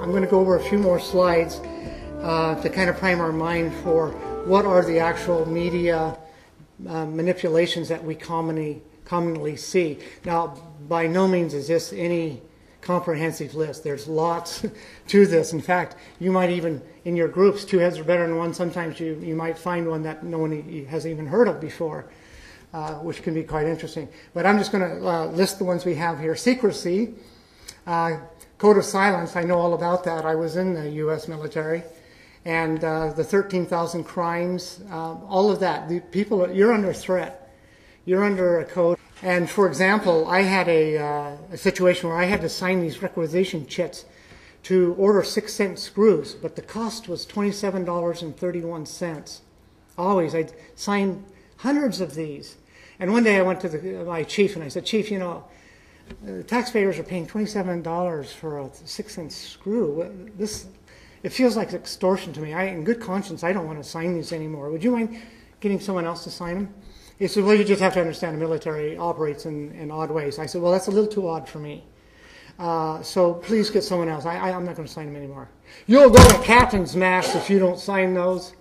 I'm going to go over a few more slides to kind of prime our mind for what are the actual media manipulations that we commonly see. Now, by no means is this any comprehensive list. There's lots to this. In fact, you might even, in your groups, two heads are better than one. Sometimes you might find one that no one has even heard of before, which can be quite interesting. But I'm just going to list the ones we have here. Secrecy, code of silence, I know all about that. I was in the U.S. military. And the 13,000 crimes, all of that. The people, you're under threat. You're under a code. And for example, I had a situation where I had to sign these requisition chits to order 6-cent screws, but the cost was $27.31. Always, I'd sign hundreds of these. And one day I went to my chief and I said, Chief, you know, taxpayers are paying $27 for a 6-cent screw. It feels like extortion to me. In good conscience, I don't want to sign these anymore. Would you mind getting someone else to sign them? He said, well, you just have to understand the military operates in odd ways. I said, well, that's a little too odd for me. So please get someone else. I'm not going to sign them anymore. You'll go to captain's mast if you don't sign those.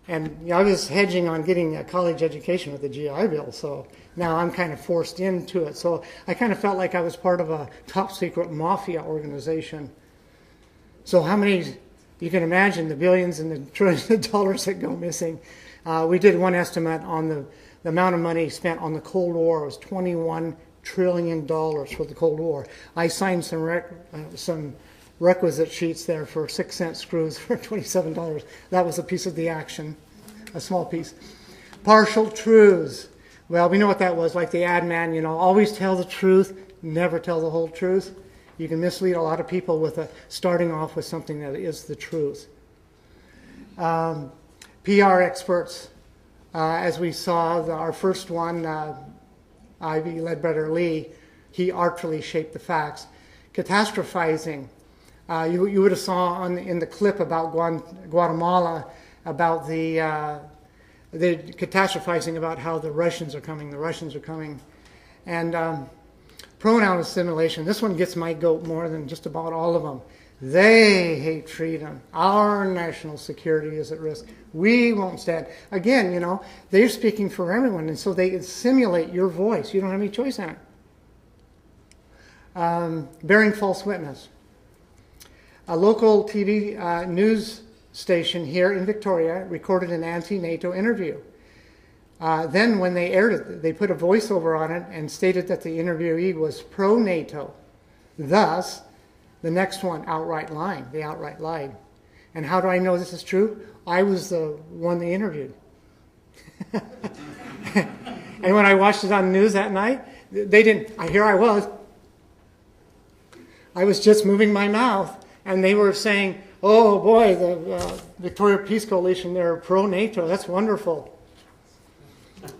And you know, I was hedging on getting a college education with the GI Bill, so now I'm kind of forced into it. So I kind of felt like I was part of a top secret mafia organization. So how many, you can imagine the billions and the trillions of dollars that go missing. We did one estimate on the amount of money spent on the Cold War. It was $21 trillion for the Cold War. I signed some requisite sheets there for 6-cent screws for $27. That was a piece of the action, a small piece. Partial truths. Well, we know what that was, like the ad man, you know, always tell the truth, never tell the whole truth. You can mislead a lot of people with starting off with something that is the truth. PR experts, as we saw, our first one, Ivy Ledbetter Lee, he artfully shaped the facts. Catastrophizing. You would have saw in the clip about Guatemala about the catastrophizing about how the Russians are coming. And pronoun assimilation. This one gets my goat more than just about all of them. They hate freedom. Our national security is at risk. We won't stand. Again, you know, they're speaking for everyone, and so they simulate your voice. You don't have any choice in it. Bearing false witness. A local TV news station here in Victoria recorded an anti-NATO interview. Then when they aired it, they put a voiceover on it and stated that the interviewee was pro-NATO. Thus, the next one, outright lying. They outright lied. And how do I know this is true? I was the one they interviewed. And when I watched it on the news that night, they didn't, here I was just moving my mouth, and they were saying, oh boy, the Victoria Peace Coalition, they're pro-NATO, that's wonderful.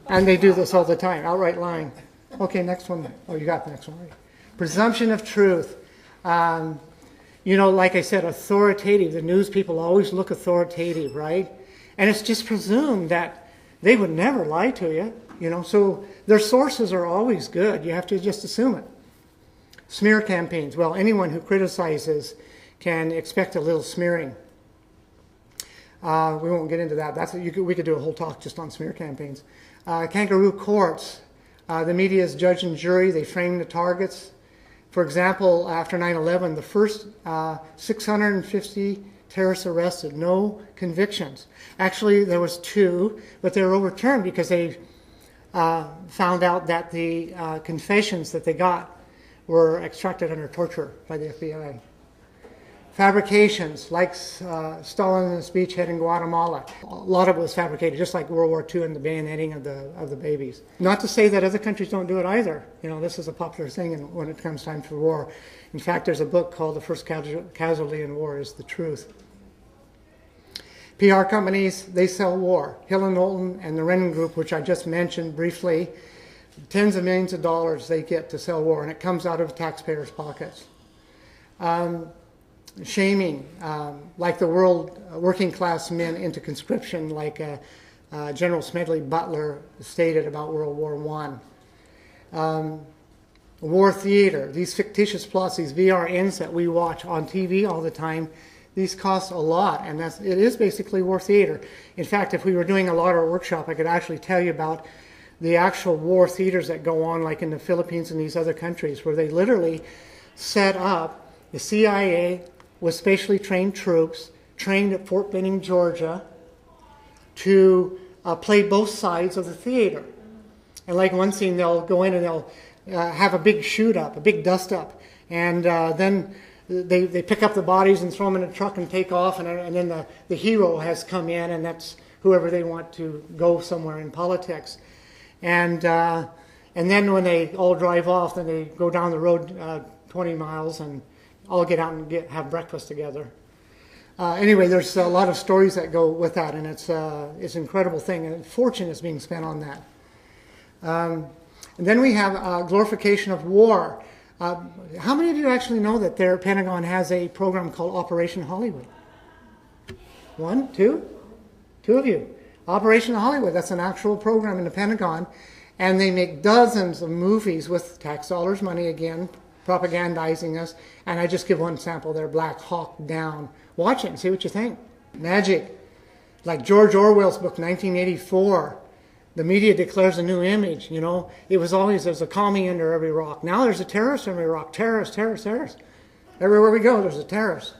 And they do this all the time, outright lying. Okay, next one. Oh, you got the next one right. Presumption of truth. You know, like I said, authoritative. The news people always look authoritative, right? And it's just presumed that they would never lie to you, you know. So their sources are always good. You have to just assume it. Smear campaigns. Well, anyone who criticizes can expect a little smearing. We won't get into that. We could do a whole talk just on smear campaigns. Kangaroo courts. The media is judge and jury. They frame the targets. For example, after 9/11, the first 650 terrorists arrested, no convictions. Actually, there was 2, but they were overturned because they found out that the confessions that they got were extracted under torture by the FBI. Fabrications, like Stalin's beachhead in Guatemala. A lot of it was fabricated, just like World War II and the bayoneting of the babies. Not to say that other countries don't do it either. You know, this is a popular thing when it comes time for war. In fact, there's a book called The First Casualty in War is the Truth. PR companies, they sell war. Hill and Knowlton and the Rennan Group, which I just mentioned briefly, tens of millions of dollars they get to sell war, and it comes out of taxpayers' pockets. Shaming, like the world working class men into conscription, like General Smedley Butler stated about World War I. war theater, these fictitious plots, these VRNs that we watch on TV all the time, these cost a lot, and it is basically war theater. In fact, if we were doing a Lauder workshop, I could actually tell you about the actual war theaters that go on, like in the Philippines and these other countries, where they literally set up the CIA with specially trained troops, trained at Fort Benning, Georgia, to play both sides of the theater. And like one scene, they'll go in and they'll have a big shoot up, a big dust up, and then they pick up the bodies and throw them in a truck and take off, and then the hero has come in, and that's whoever they want to go somewhere in politics. And then when they all drive off, then they go down the road 20 miles and all get out and have breakfast together. Anyway, there's a lot of stories that go with that, and it's an incredible thing, and a fortune is being spent on that. And then we have glorification of war. How many of you actually know that their Pentagon has a program called Operation Hollywood? One, two? Two of you. Operation Hollywood, that's an actual program in the Pentagon, and they make dozens of movies with tax dollars money again, propagandizing us. And I just give one sample there, Black Hawk Down. Watch it and see what you think. Magic. Like George Orwell's book, 1984. The media declares a new image, you know. It was always, there's a commie under every rock. Now there's a terrorist under every rock. Terrorist, terrorist, terrorist. Everywhere we go, there's a terrorist.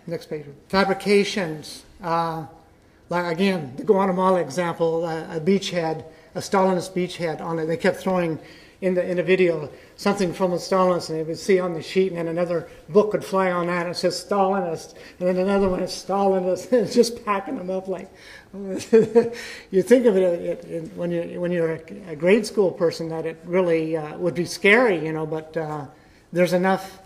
Next page. Fabrications. Like again, the Guatemala example, a beachhead, a Stalinist beachhead on it. They kept throwing in the video something from the Stalinists, and they would see on the sheet, and then another book would fly on that, and it says Stalinist, and then another one is Stalinist, and it's just packing them up like. You think of it when you're a grade school person that it really would be scary, you know, but there's enough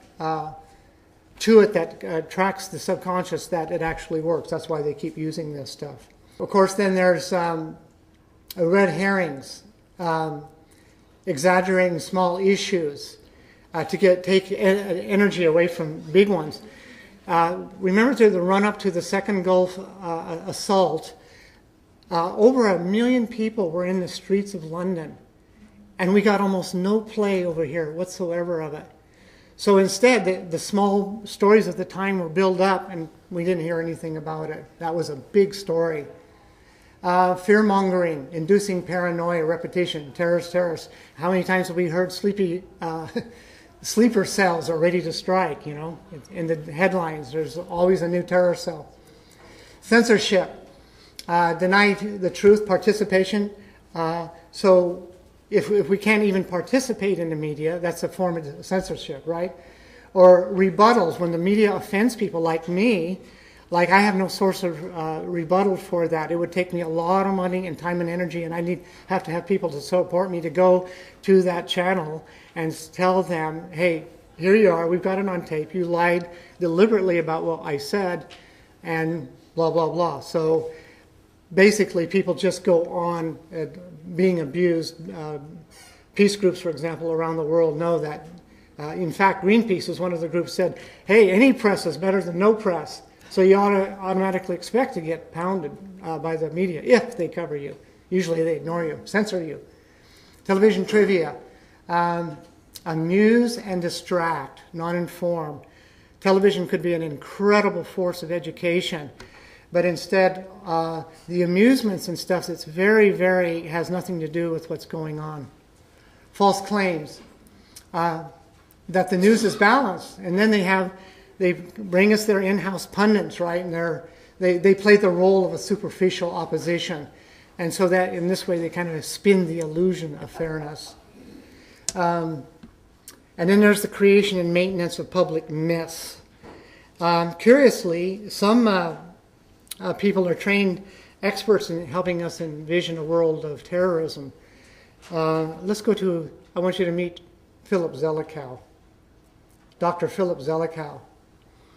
to it that tracks the subconscious that it actually works. That's why they keep using this stuff. Of course, then there's red herrings, exaggerating small issues to take energy away from big ones. Remember the run-up to the second Gulf assault, over 1 million people were in the streets of London, and we got almost no play over here whatsoever of it. So instead, the small stories of the time were built up, and we didn't hear anything about it. That was a big story. Fear-mongering, inducing paranoia, repetition, terrorist, terrorist. How many times have we heard sleeper cells are ready to strike, you know? In the headlines, there's always a new terror cell. Censorship, deny the truth, participation. So if we can't even participate in the media, that's a form of censorship, right? Or rebuttals, when the media offends people like me, like I have no source of rebuttal for that. It would take me a lot of money and time and energy, and I have to have people to support me to go to that channel and tell them, hey, here you are, we've got it on tape, you lied deliberately about what I said, and blah, blah, blah. So basically, people just go on being abused. Peace groups, for example, around the world know that. In fact, Greenpeace is one of the groups said, hey, any press is better than no press. So you ought to automatically expect to get pounded by the media if they cover you. Usually they ignore you, censor you. Television trivia. Amuse and distract, not inform. Television could be an incredible force of education. But instead, the amusements and stuff that's very, very, has nothing to do with what's going on. False claims that the news is balanced. And then they bring us their in-house pundits, right? And they play the role of a superficial opposition. And so that in this way, they kind of spin the illusion of fairness. And then there's the creation and maintenance of public myths. Curiously, some people are trained experts in helping us envision a world of terrorism. Let's go to, I want you to meet Philip Zelikow, Dr. Philip Zelikow.